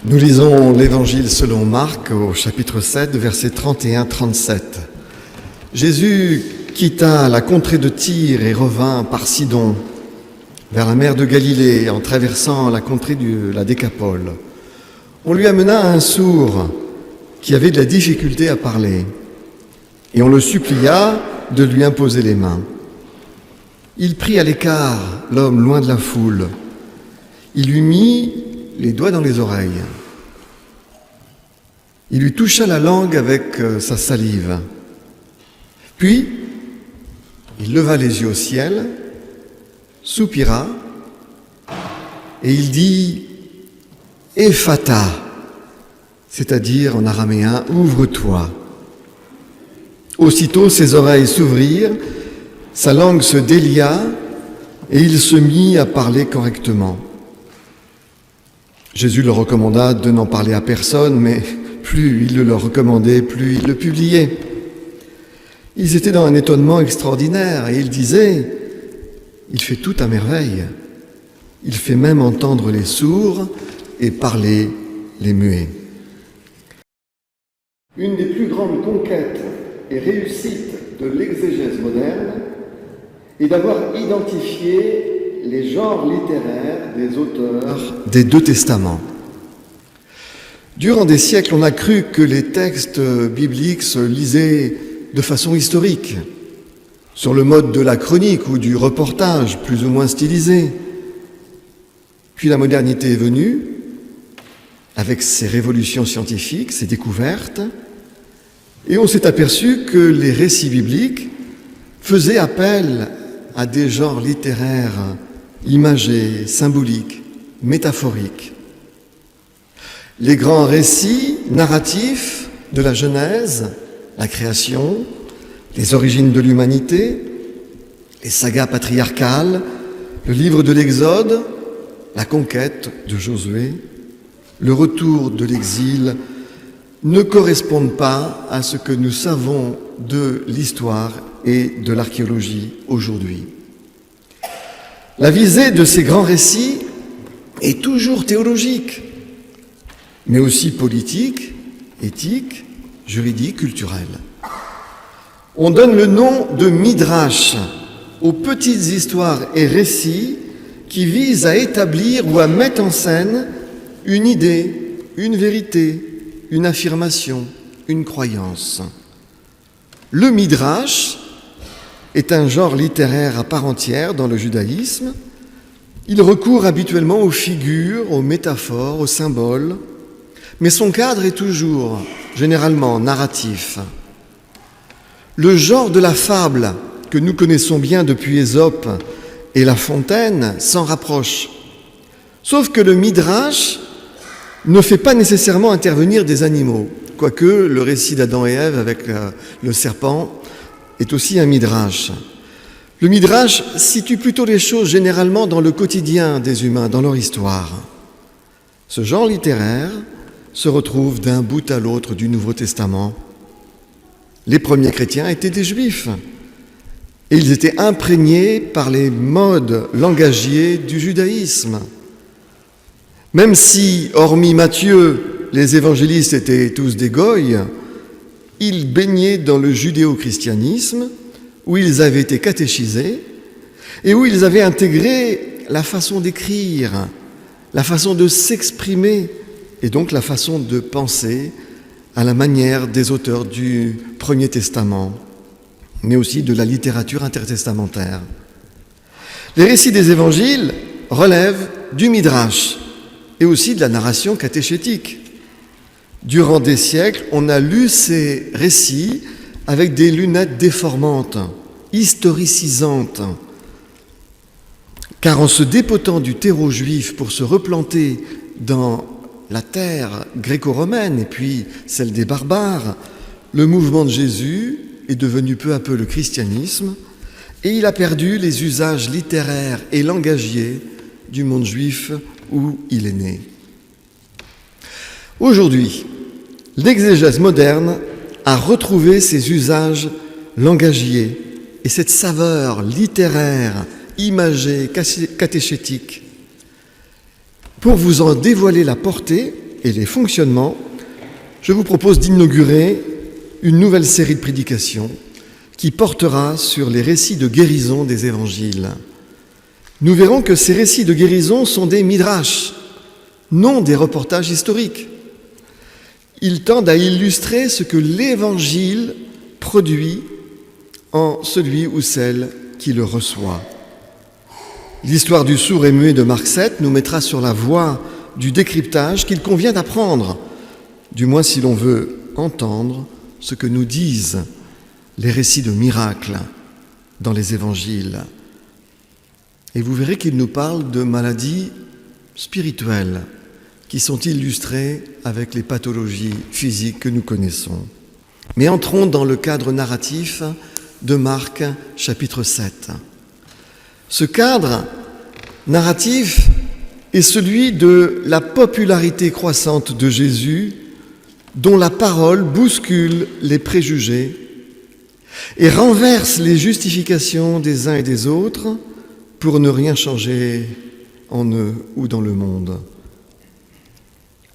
Nous lisons l'Évangile selon Marc au chapitre 7, versets 31-37. Jésus quitta la contrée de Tyr et revint par Sidon, vers la mer de Galilée, en traversant la contrée de la Décapole. On lui amena un sourd qui avait de la difficulté à parler, et on le supplia de lui imposer les mains. Il prit à l'écart l'homme loin de la foule. Il lui mit les doigts dans les oreilles. Il lui toucha la langue avec sa salive. Puis, il leva les yeux au ciel, soupira, et il dit « Ephata », c'est-à-dire en araméen « Ouvre-toi ». Aussitôt ses oreilles s'ouvrirent, sa langue se délia, et il se mit à parler correctement. Jésus leur recommanda de n'en parler à personne, mais plus il le leur recommandait, plus il le publiait. Ils étaient dans un étonnement extraordinaire et ils disaient « Il fait tout à merveille. Il fait même entendre les sourds et parler les muets. » Une des plus grandes conquêtes et réussites de l'exégèse moderne est d'avoir identifié les genres littéraires des auteurs des deux testaments. Durant des siècles, on a cru que les textes bibliques se lisaient de façon historique, sur le mode de la chronique ou du reportage, plus ou moins stylisé. Puis la modernité est venue, avec ses révolutions scientifiques, ses découvertes, et on s'est aperçu que les récits bibliques faisaient appel à des genres littéraires imagés, symboliques, métaphoriques. Les grands récits narratifs de la Genèse, la création, les origines de l'humanité, les sagas patriarcales, le livre de l'Exode, la conquête de Josué, le retour de l'exil, ne correspondent pas à ce que nous savons de l'histoire et de l'archéologie aujourd'hui. La visée de ces grands récits est toujours théologique, mais aussi politique, éthique, juridique, culturelle. On donne le nom de midrash aux petites histoires et récits qui visent à établir ou à mettre en scène une idée, une vérité, une affirmation, une croyance. Le midrash est un genre littéraire à part entière dans le judaïsme. Il recourt habituellement aux figures, aux métaphores, aux symboles, mais son cadre est toujours, généralement, narratif. Le genre de la fable que nous connaissons bien depuis Ésope et La Fontaine s'en rapproche. Sauf que le midrash ne fait pas nécessairement intervenir des animaux, quoique le récit d'Adam et Ève avec le serpent est aussi un midrash. Le midrash situe plutôt les choses généralement dans le quotidien des humains, dans leur histoire. Ce genre littéraire se retrouve d'un bout à l'autre du Nouveau Testament. Les premiers chrétiens étaient des Juifs et ils étaient imprégnés par les modes langagiers du judaïsme. Même si, hormis Matthieu, les évangélistes étaient tous des goïs, ils baignaient dans le judéo-christianisme, où ils avaient été catéchisés et où ils avaient intégré la façon d'écrire, la façon de s'exprimer et donc la façon de penser à la manière des auteurs du Premier Testament, mais aussi de la littérature intertestamentaire. Les récits des évangiles relèvent du midrash et aussi de la narration catéchétique. Durant des siècles, on a lu ces récits avec des lunettes déformantes, historicisantes, car en se dépotant du terreau juif pour se replanter dans la terre gréco-romaine et puis celle des barbares, le mouvement de Jésus est devenu peu à peu le christianisme et il a perdu les usages littéraires et langagiers du monde juif où il est né. Aujourd'hui, l'exégèse moderne a retrouvé ses usages langagiers et cette saveur littéraire, imagée, catéchétique. Pour vous en dévoiler la portée, et les fonctionnements, je vous propose d'inaugurer une nouvelle série de prédications qui portera sur les récits de guérison des évangiles. Nous verrons que ces récits de guérison sont des midrash, non des reportages historiques. Ils tendent à illustrer ce que l'Évangile produit en celui ou celle qui le reçoit. L'histoire du sourd et muet de Marc 7 nous mettra sur la voie du décryptage qu'il convient d'apprendre, du moins si l'on veut entendre ce que nous disent les récits de miracles dans les évangiles. Et vous verrez qu'il nous parle de maladies spirituelles qui sont illustrées avec les pathologies physiques que nous connaissons. Mais entrons dans le cadre narratif de Marc, chapitre 7. Ce cadre narratif est celui de la popularité croissante de Jésus, dont la parole bouscule les préjugés et renverse les justifications des uns et des autres pour ne rien changer en eux ou dans le monde.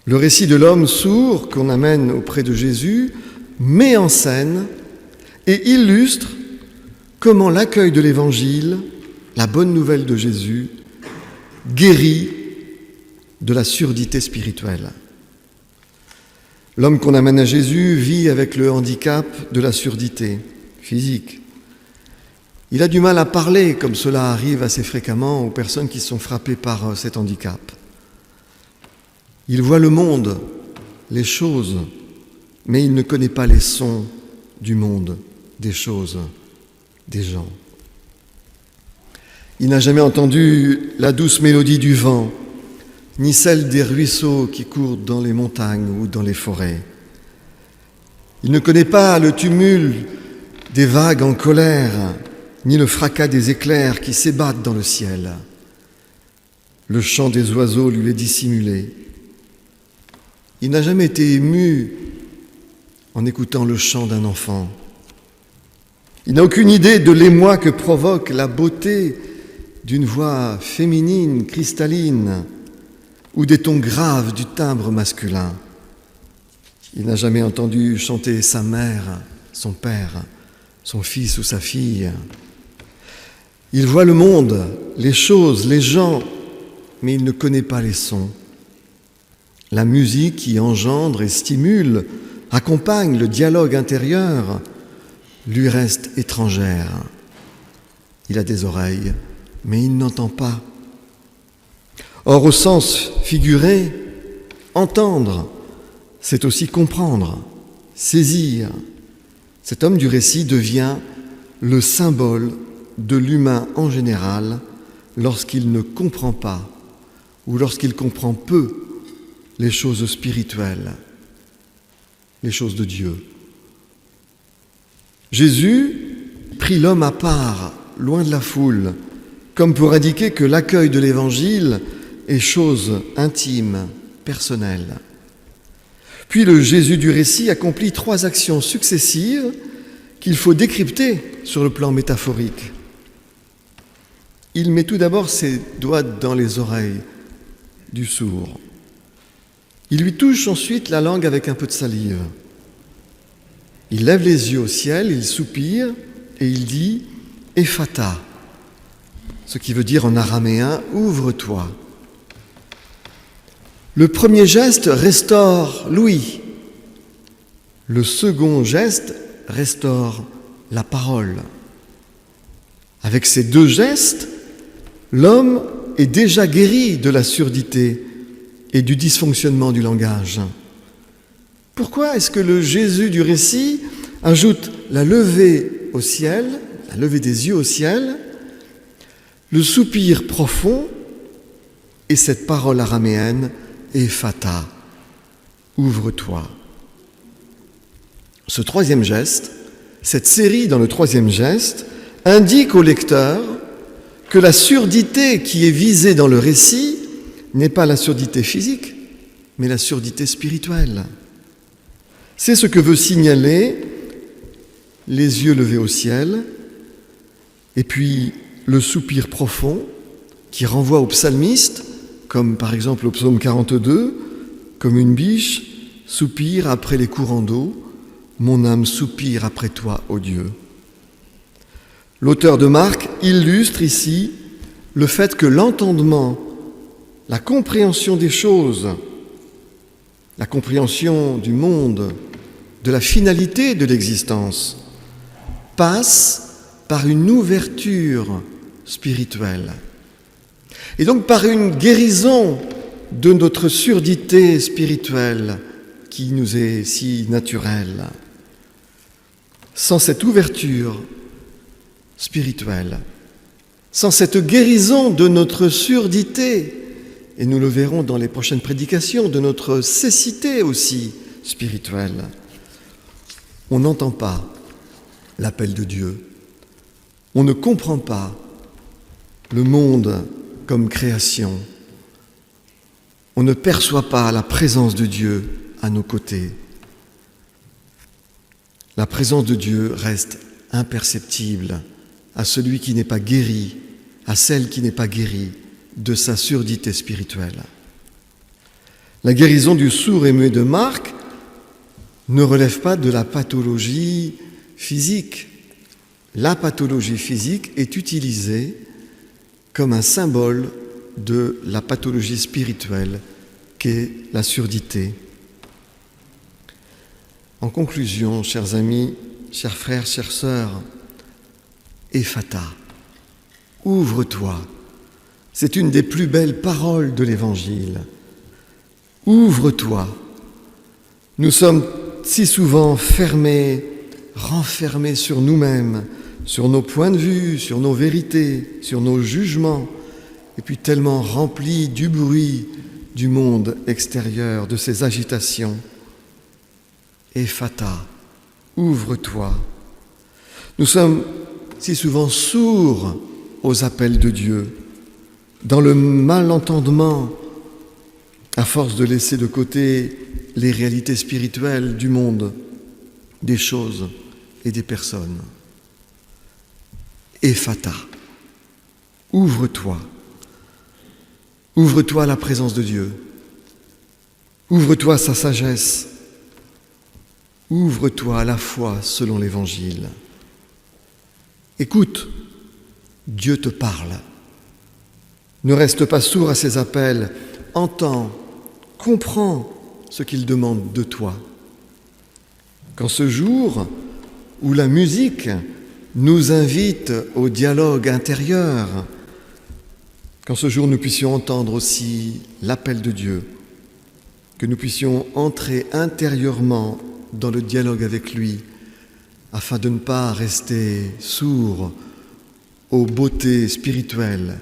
Le récit de l'homme sourd qu'on amène auprès de Jésus met en scène et illustre comment l'accueil de l'Évangile, la bonne nouvelle de Jésus, guérit de la surdité spirituelle. L'homme qu'on amène à Jésus vit avec le handicap de la surdité physique. Il a du mal à parler, comme cela arrive assez fréquemment aux personnes qui sont frappées par cet handicap. Il voit le monde, les choses, mais il ne connaît pas les sons du monde, des choses, des gens. Il n'a jamais entendu la douce mélodie du vent, ni celle des ruisseaux qui courent dans les montagnes ou dans les forêts. Il ne connaît pas le tumulte des vagues en colère, ni le fracas des éclairs qui s'ébattent dans le ciel. Le chant des oiseaux lui est dissimulé. Il n'a jamais été ému en écoutant le chant d'un enfant. Il n'a aucune idée de l'émoi que provoque la beauté d'une voix féminine, cristalline, ou des tons graves du timbre masculin. Il n'a jamais entendu chanter sa mère, son père, son fils ou sa fille. Il voit le monde, les choses, les gens, mais il ne connaît pas les sons. La musique qui engendre et stimule, accompagne le dialogue intérieur, lui reste étrangère. Il a des oreilles, mais il n'entend pas. Or, au sens figuré, entendre, c'est aussi comprendre, saisir. Cet homme du récit devient le symbole de l'humain en général lorsqu'il ne comprend pas ou lorsqu'il comprend peu les choses spirituelles, les choses de Dieu. Jésus prit l'homme à part, loin de la foule, comme pour indiquer que l'accueil de l'Évangile est chose intime, personnelle. Puis le Jésus du récit accomplit 3 actions successives qu'il faut décrypter sur le plan métaphorique. Il met tout d'abord ses doigts dans les oreilles du sourd. Il lui touche ensuite la langue avec un peu de salive. Il lève les yeux au ciel, il soupire et il dit « Ephata », ce qui veut dire en araméen « ouvre-toi ». Le premier geste restaure l'ouïe. Le second geste restaure la parole. Avec ces 2 gestes, l'homme est déjà guéri de la surdité et du dysfonctionnement du langage. Pourquoi est-ce que le Jésus du récit ajoute la levée au ciel, la levée des yeux au ciel, le soupir profond et cette parole araméenne « Ephata », ouvre-toi. Ce 3e geste, cette série dans le 3e geste, indique au lecteur que la surdité qui est visée dans le récit n'est pas la surdité physique, mais la surdité spirituelle. C'est ce que veut signaler les yeux levés au ciel, et puis le soupir profond qui renvoie au psalmiste, comme par exemple au psaume 42, Comme une biche soupire après les courants d'eau, mon âme soupire après toi, ô Dieu. L'auteur de Marc illustre ici le fait que l'entendement, la compréhension des choses, la compréhension du monde, de la finalité de l'existence, passe par une ouverture spirituelle. Et donc par une guérison de notre surdité spirituelle qui nous est si naturelle. Sans cette ouverture spirituelle, sans cette guérison de notre surdité, et nous le verrons dans les prochaines prédications, de notre cécité aussi spirituelle, on n'entend pas l'appel de Dieu. On ne comprend pas le monde comme création. On ne perçoit pas la présence de Dieu à nos côtés. La présence de Dieu reste imperceptible à celui qui n'est pas guéri, à celle qui n'est pas guérie de sa surdité spirituelle. La guérison du sourd et muet de Marc ne relève pas de la pathologie physique. La pathologie physique est utilisée comme un symbole de la pathologie spirituelle qu'est la surdité. En conclusion, chers amis, chers frères, chères sœurs, Ephata, ouvre-toi. C'est une des plus belles paroles de l'Évangile. Ouvre-toi. Nous sommes si souvent fermés, renfermés sur nous-mêmes, sur nos points de vue, sur nos vérités, sur nos jugements, et puis tellement remplis du bruit du monde extérieur, de ses agitations. Ephata, ouvre-toi. Nous sommes si souvent sourds aux appels de Dieu, dans le malentendement, à force de laisser de côté les réalités spirituelles du monde, des choses et des personnes. Ephata, ouvre-toi. Ouvre-toi à la présence de Dieu. Ouvre-toi à sa sagesse. Ouvre-toi à la foi selon l'Évangile. Écoute, Dieu te parle. Ne reste pas sourd à ses appels. Entends, comprends ce qu'il demande de toi. Qu'en ce jour où la musique nous invite au dialogue intérieur, qu'en ce jour nous puissions entendre aussi l'appel de Dieu, que nous puissions entrer intérieurement dans le dialogue avec lui, afin de ne pas rester sourds aux beautés spirituelles